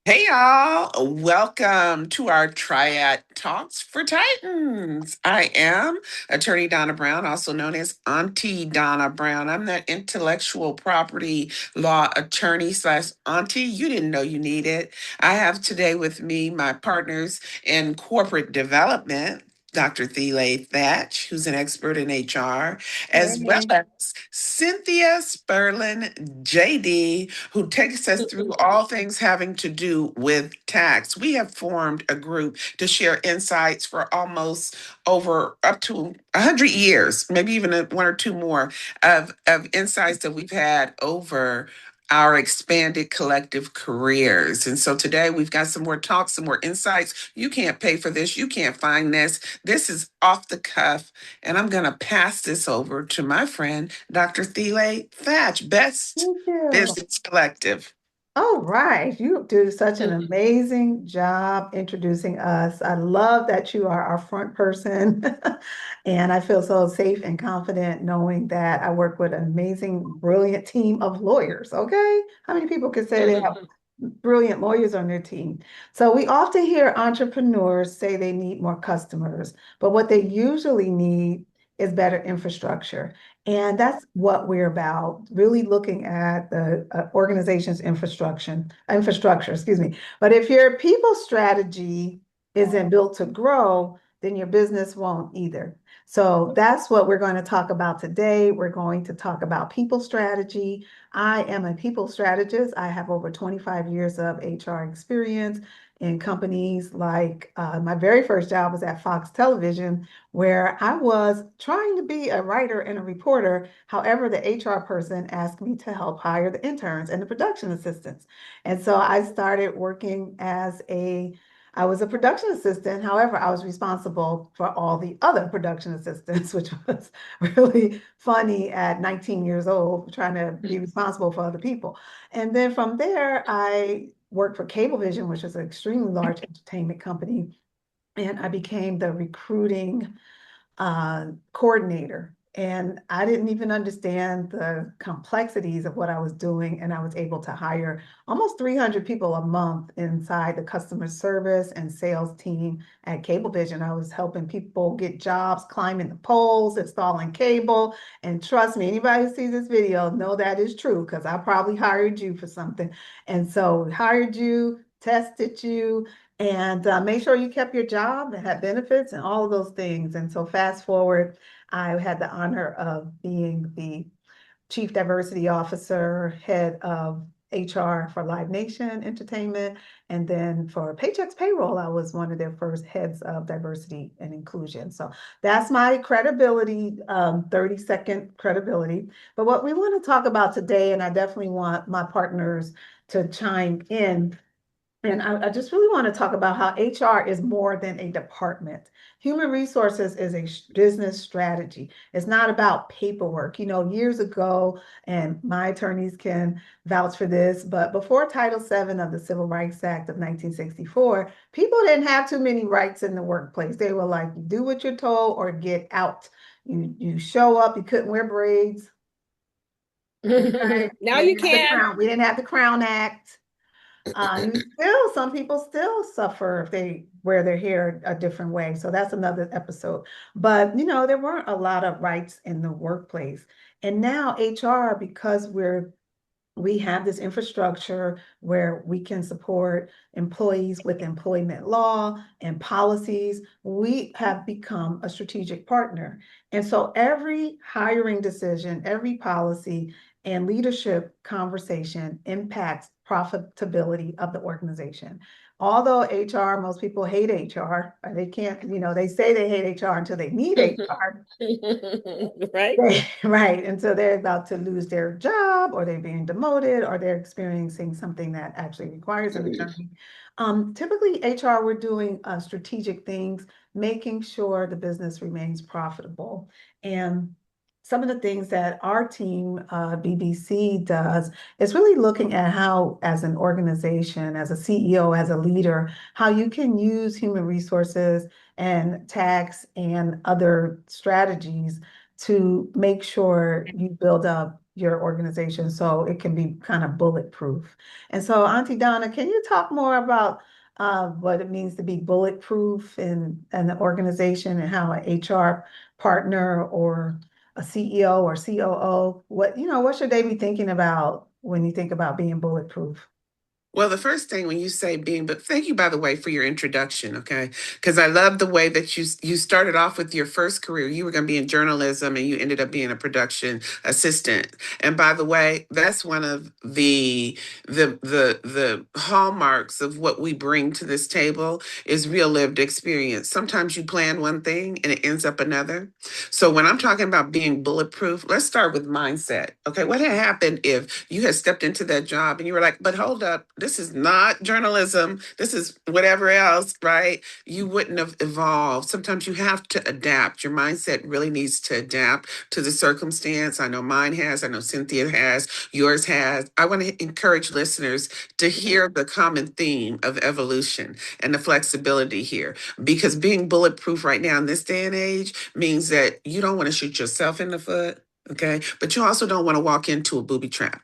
Hey y'all, welcome to our Triad Talks for Titans. I am attorney Donna Brown, also known as Auntie Donna Brown. I'm that intellectual property law attorney slash auntie you didn't know you needed. I have today with me my partners in corporate development. Dr. Thelá Thatch, who's an expert in HR, as well Hey. as Cynthia Spirlin, JD, who takes us through all things having to do with tax. We have formed a group to share insights for almost over up to 100 years, maybe even one or two more of insights that we've had over our expanded collective careers. And so today we've got some more talks, some more insights. You can't pay for this. You can't find this. This is off the cuff. And I'm going to pass this over to my friend, Dr. Thelá Thatch, Best Thank you. Business Collective. All right. You do such an amazing job introducing us. I love that you are our front person. And I feel so safe and confident knowing that I work with an amazing, brilliant team of lawyers. Okay. How many people can say they have brilliant lawyers on their team? So we often hear entrepreneurs say they need more customers, but what they usually need is better infrastructure. And that's what we're about, really looking at the organization's infrastructure, excuse me. But if your people strategy isn't built to grow, then your business won't either. So that's what we're going to talk about today. We're going to talk about people strategy. I am a people strategist. I have over 25 years of HR experience in companies like my very first job was at Fox Television, where I was trying to be a writer and a reporter. However, the HR person asked me to help hire the interns and the production assistants. And so I started working I was a production assistant. However, I was responsible for all the other production assistants, which was really funny at 19 years old, trying to be responsible for other people. And then from there, I worked for Cablevision, which is an extremely large entertainment company, and I became the recruiting coordinator. And I didn't even understand the complexities of what I was doing. And I was able to hire almost 300 people a month inside the customer service and sales team at Cablevision. I was helping people get jobs, climbing the poles, installing cable. And trust me, anybody who sees this video know that is true because I probably hired you for something. And so hired you, tested you, and make sure you kept your job and had benefits and all of those things. And so fast forward, I had the honor of being the Chief Diversity Officer, head of HR for Live Nation Entertainment, and then for Paychex Payroll, I was one of their first heads of diversity and inclusion. So that's my credibility, 30-second credibility. But what we want to talk about today, and I definitely want my partners to chime in, and I just really want to talk about how HR is more than a department. Human resources is a business strategy. It's not about paperwork. You know, years ago, and my attorneys can vouch for this, but before Title VII of the Civil Rights Act of 1964, people didn't have too many rights in the workplace. They were like, do what you're told or get out. You show up, you couldn't wear braids. Okay? Now you can. We didn't have the Crown Act. Some people still suffer if they wear their hair a different way. So that's another episode. But there weren't a lot of rights in the workplace. And now HR, because we have this infrastructure where we can support employees with employment law and policies, we have become a strategic partner. And so every hiring decision, every policy and leadership conversation impacts profitability of the organization. Although HR, most people hate HR, they can't, they say they hate HR until they need HR. Right? Right. And so they're about to lose their job, or they're being demoted, or they're experiencing something that actually requires an attorney. Typically, HR, we're doing strategic things, making sure the business remains profitable. And some of the things that our team, BBC, does is really looking at how, as an organization, as a CEO, as a leader, how you can use human resources and tax and other strategies to make sure you build up your organization so it can be kind of bulletproof. And so, Auntie Donna, can you talk more about what it means to be bulletproof in an organization and how an HR partner or a CEO or COO, what should they be thinking about when you think about being bulletproof? Well, the first thing when you say being, but thank you, by the way, for your introduction, okay? Because I love the way that you started off with your first career. You were going to be in journalism, and you ended up being a production assistant. And by the way, that's one of the hallmarks of what we bring to this table is real lived experience. Sometimes you plan one thing and it ends up another. So when I'm talking about being bulletproof, let's start with mindset. Okay, what had happened if you had stepped into that job and you were like, but hold up, this is not journalism, this is whatever else, right? You wouldn't have evolved. Sometimes you have to adapt. Your mindset really needs to adapt to the circumstance. I know mine has, I know Cynthia has, yours has. I want to encourage listeners to hear the common theme of evolution and the flexibility here, because being bulletproof right now in this day and age means that you don't want to shoot yourself in the foot, okay? But you also don't want to walk into a booby trap.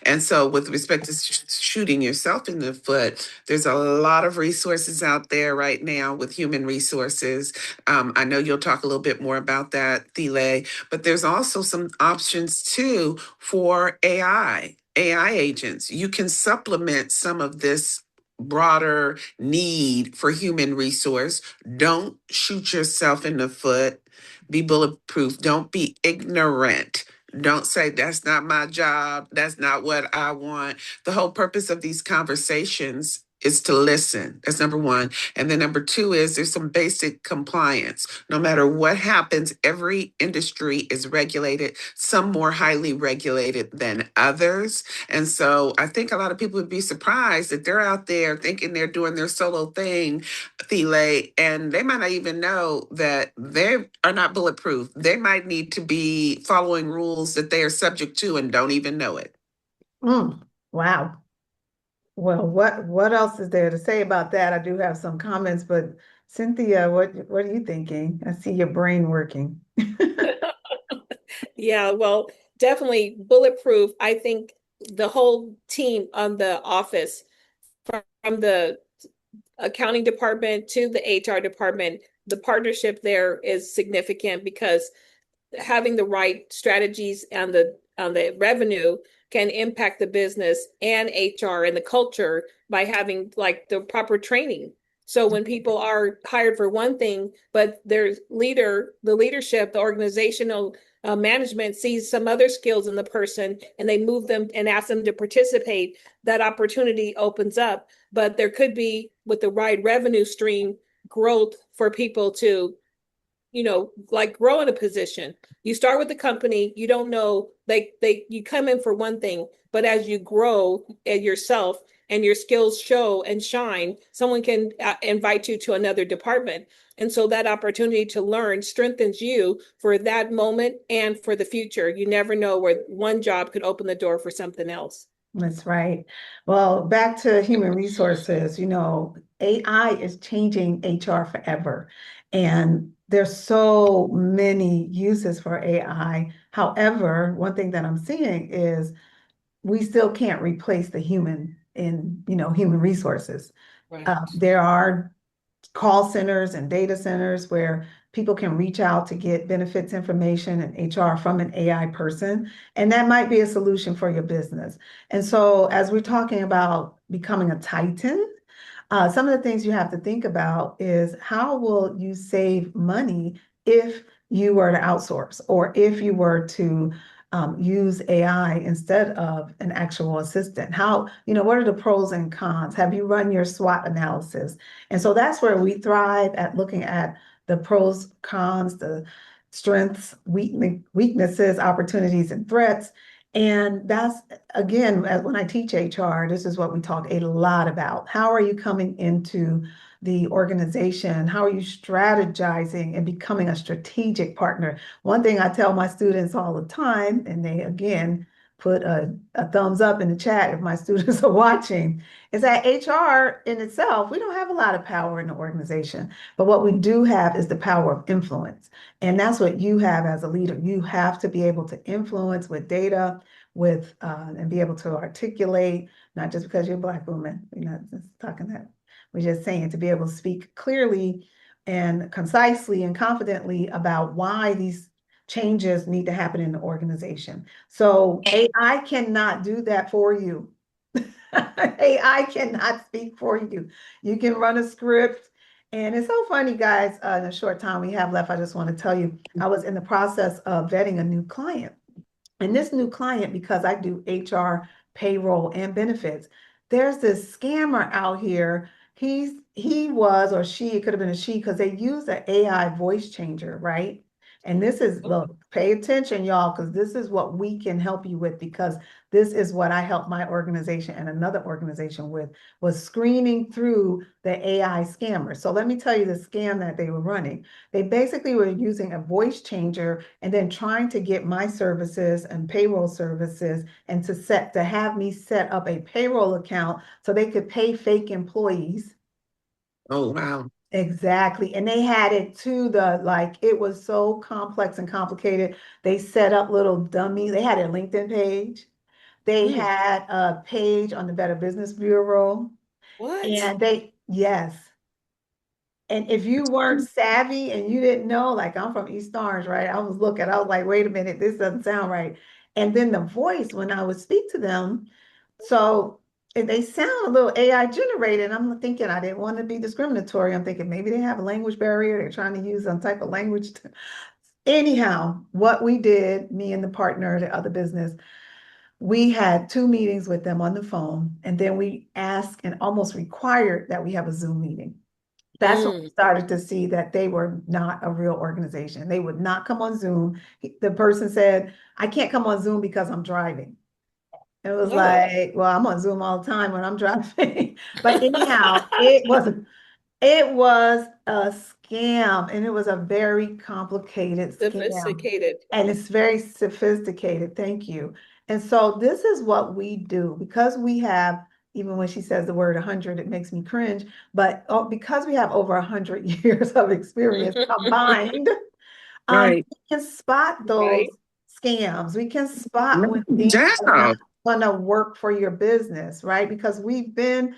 And so, with respect to shooting yourself in the foot, there's a lot of resources out there right now with human resources. I know you'll talk a little bit more about that, Thelá, but there's also some options too for AI agents. You can supplement some of this broader need for human resource. Don't shoot yourself in the foot. Be bulletproof. Don't be ignorant. Don't say, that's not my job. That's not what I want. The whole purpose of these conversations is to listen. That's number one. And then number two is there's some basic compliance. No matter what happens, every industry is regulated, some more highly regulated than others. And so I think a lot of people would be surprised that they're out there thinking they're doing their solo thing, Thelá, and they might not even know that they are not bulletproof. They might need to be following rules that they are subject to and don't even know it. Wow. Well, what else is there to say about that? I do have some comments, but Cynthia, what are you thinking? I see your brain working. Yeah, well, definitely bulletproof. I think the whole team on the office, from the accounting department to the HR department, the partnership there is significant because having the right strategies and the revenue can impact the business and HR and the culture by having like the proper training. So when people are hired for one thing, but their the leadership, the organizational management sees some other skills in the person and they move them and ask them to participate, that opportunity opens up. But there could be, with the right revenue stream, growth for people to like grow in a position. You start with the company, you don't know, you come in for one thing, but as you grow at yourself and your skills show and shine, someone can invite you to another department. And so that opportunity to learn strengthens you for that moment and for the future. You never know where one job could open the door for something else. That's right. Well, back to human resources, AI is changing HR forever. And there's so many uses for AI. However, one thing that I'm seeing is we still can't replace the human in, human resources. Right. There are call centers and data centers where people can reach out to get benefits information and HR from an AI person. And that might be a solution for your business. And so as we're talking about becoming a titan, some of the things you have to think about is how will you save money if you were to outsource or if you were to use AI instead of an actual assistant? What are the pros and cons? Have you run your SWOT analysis? And so that's where we thrive at looking at the pros, cons, the strengths, weaknesses, opportunities, and threats. And that's, again, when I teach HR, this is what we talk a lot about. How are you coming into the organization? How are you strategizing and becoming a strategic partner? One thing I tell my students all the time, and they, again, put a thumbs up in the chat if my students are watching, is that HR in itself, we don't have a lot of power in the organization, but what we do have is the power of influence. And that's what you have as a leader. You have to be able to influence with data, with and be able to articulate, not just because you're a Black woman, we're not just talking that, we're just saying to be able to speak clearly and concisely and confidently about why these changes need to happen in the organization. So AI cannot do that for you. AI cannot speak for you. You can run a script. And it's so funny, guys, in the short time we have left, I just want to tell you, I was in the process of vetting a new client. And this new client, because I do HR, payroll, and benefits, there's this scammer out here. He was, or she, it could have been a she, because they use an AI voice changer, right? And this is, look, pay attention, y'all, because this is what we can help you with, because this is what I helped my organization and another organization with, was screening through the AI scammers. So let me tell you the scam that they were running. They basically were using a voice changer and then trying to get my services and payroll services and to have me set up a payroll account so they could pay fake employees. Oh, wow. Exactly. And they had it to like, it was so complex and complicated. They set up little dummies. They had a LinkedIn page. They had a page on the Better Business Bureau. What? And yes. And if you weren't savvy and you didn't know, like I'm from East Orange, right? I was like, wait a minute, this doesn't sound right. And then the voice, when I would speak to them, so they sound a little AI generated. I'm thinking I didn't want to be discriminatory. I'm thinking maybe they have a language barrier. They're trying to use some type of language. Anyhow, what we did, me and the partner, the other business, we had 2 meetings with them on the phone, and then we asked and almost required that we have a Zoom meeting. That's when we started to see that they were not a real organization. They would not come on Zoom. The person said, I can't come on Zoom because I'm driving. It was like, well, I'm on Zoom all the time when I'm driving. But anyhow, it was a scam, and it was a very complicated scam. Sophisticated. And it's very sophisticated. Thank you. And so this is what we do, because we have, even when she says the word 100, it makes me cringe. But because we have over 100 years of experience combined, Right. we can spot those scams. We can spot when things are Yeah. not going to work for your business, right? Because we've been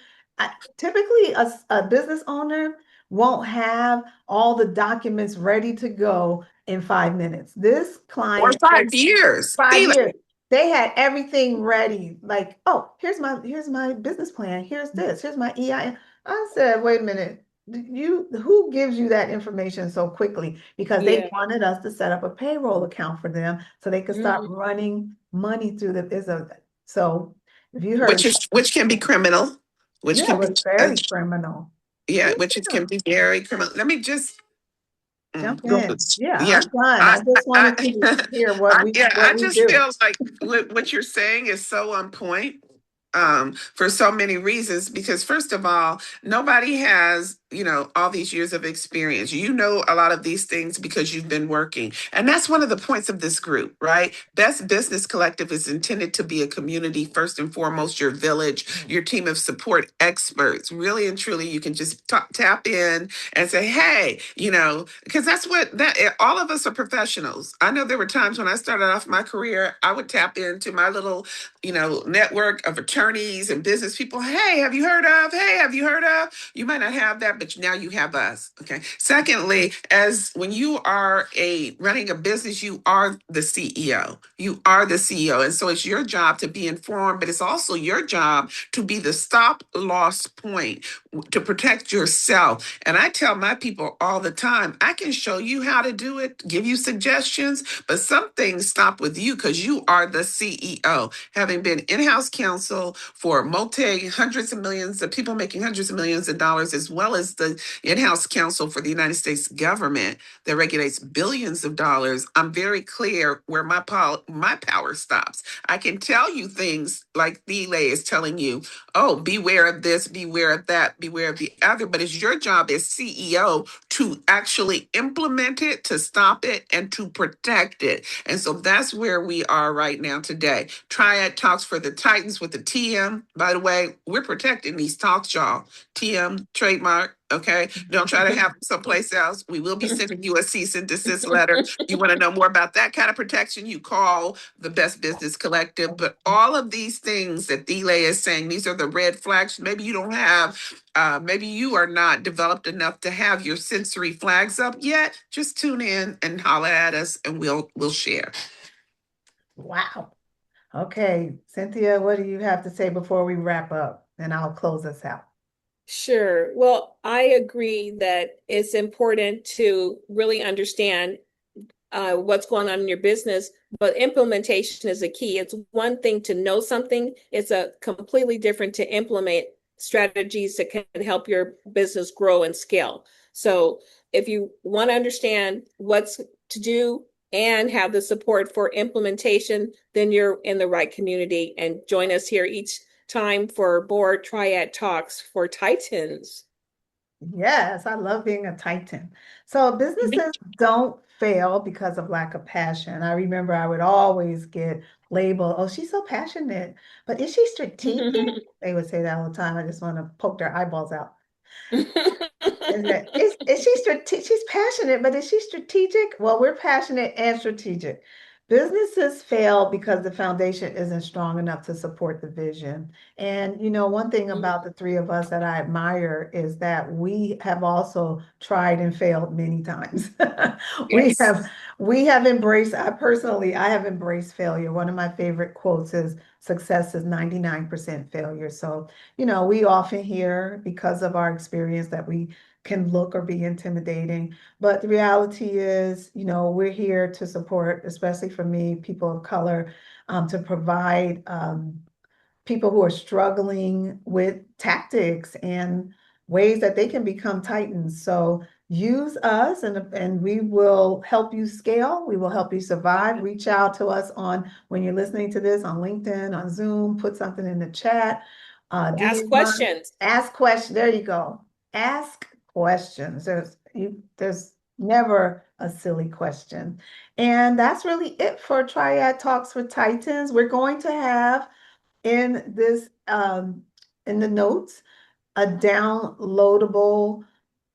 typically a business owner won't have all the documents ready to go in 5 minutes. This Or client, 5 years. 5 years, they had everything ready. Like, oh, here's my business plan. Here's this. Here's my EIN. I said, wait a minute. Who gives you that information so quickly? Because they wanted us to set up a payroll account for them so they could start running money through so if you heard, Which can be criminal, which yeah, can it be was very criminal. can be very criminal. Let me just Jump go. in. Yeah, Yeah, I'm done. I, I just wanted to hear what I we just do. feel like what you're saying is so on point. For so many reasons, because first of all, nobody has, all these years of experience. You know a lot of these things because you've been working. And that's one of the points of this group, right? Best Business Collective is intended to be a community, first and foremost, your village, your team of support experts. Really and truly, you can just tap in and say, hey, because all of us are professionals. I know there were times when I started off my career, I would tap into my little network of attorneys and business people. Hey, have you heard of? Hey, have you heard of? You might not have that, but now you have us. Okay. Secondly, as when you are running a business, you are the CEO. You are the CEO. And so it's your job to be informed, but it's also your job to be the stop loss point to protect yourself. And I tell my people all the time, I can show you how to do it, give you suggestions, but some things stop with you because you are the CEO. Having been in-house counsel for hundreds of millions of people making hundreds of millions of dollars, as well as the in-house counsel for the United States government that regulates billions of dollars, I'm very clear where my power stops. I can tell you things like Thelá is telling you, oh, beware of this, beware of that, beware of the other, but it's your job as CEO to actually implement it, to stop it, and to protect it. And so that's where we are right now today. Triad talks for the Titans with the TM. By the way, we're protecting these talks, y'all. TM, trademark, Okay, don't try to have them someplace else. We will be sending you a cease and desist letter. You want to know more about that kind of protection, you call the Best Business Collective. But all of these things that Thelá is saying, these are the red flags. Maybe you don't have, maybe you are not developed enough to have your sensory flags up yet. Just tune in and holler at us, and we'll share. Wow. Okay, Cynthia, what do you have to say before we wrap up? And I'll close us out. Sure. Well, I agree that it's important to really understand what's going on in your business, but implementation is a key. It's one thing to know something, it's a completely different to implement strategies that can help your business grow and scale. So if you want to understand what's to do and have the support for implementation, then you're in the right community, and join us here each time for board Triad talks for Titans. Yes, I love being a Titan. So businesses don't fail because of lack of passion. I remember I would always get labeled, oh, she's so passionate, but is she strategic? They would say that all the time. I just want to poke their eyeballs out. Is she strategic? She's passionate, but is she strategic? Well, we're passionate and strategic. Businesses fail because the foundation isn't strong enough to support the vision. And one thing about the three of us that I admire is that we have also tried and failed many times. We Yes. have we have embraced, I have embraced failure. One of my favorite quotes is success is 99% failure. So, we often hear because of our experience that we can look or be intimidating. But the reality is, we're here to support, especially for me, people of color, to provide people who are struggling with tactics and ways that they can become titans. So use us and we will help you scale. We will help you survive. Reach out to us when you're listening to this on LinkedIn, on Zoom, put something in the chat. Ask questions. Ask questions. There you go. Ask questions. There's never a silly question. And that's really it for Triad Talks with Titans. We're going to have in this in the notes a downloadable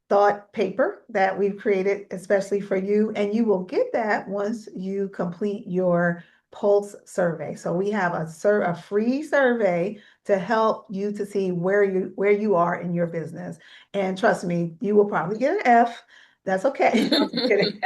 thought paper that we've created especially for you, and you will get that once you complete your pulse survey. So we have a free survey to help you to see where you are in your business. And trust me, you will probably get an F. That's okay. I'm just kidding.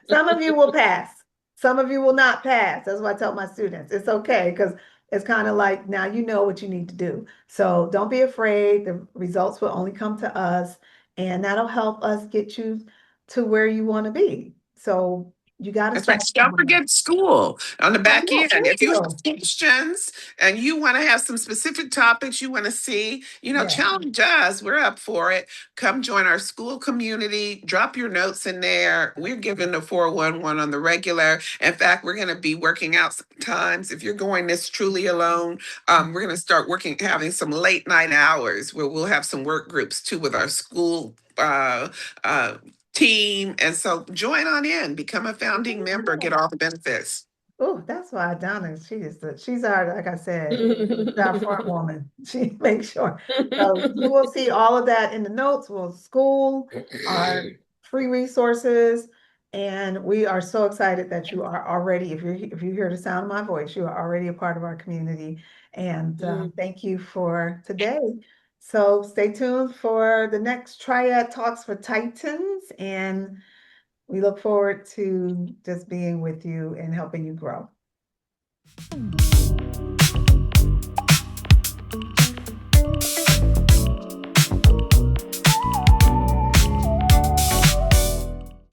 Some of you will pass. Some of you will not pass. That's what I tell my students. It's okay, because it's kind of like, now you know what you need to do. So don't be afraid. The results will only come to us, and that'll help us get you to where you want to be. So you got to That's right. start Don't somewhere. forget school on the Oh, back yeah, end. thank If you have you. questions and you want to have some specific topics you want to see, Yeah. challenge us. We're up for it. Come join our school community. Drop your notes in there. We're giving the 411 on the regular. In fact, we're going to be working out sometimes. If you're going this truly alone, we're going to start having some late night hours where we'll have some work groups too with our school uh, team. And so join on in, become a founding member, get all the benefits. Oh, that's why Donna, she's our, like I said, our front woman. She makes sure. So you will see all of that in the notes. We'll school, our free resources, and we are so excited that you are already, if you hear the sound of my voice, you are already a part of our community. And thank you for today. So stay tuned for the next Triad Talks for Titans, and we look forward to just being with you and helping you grow.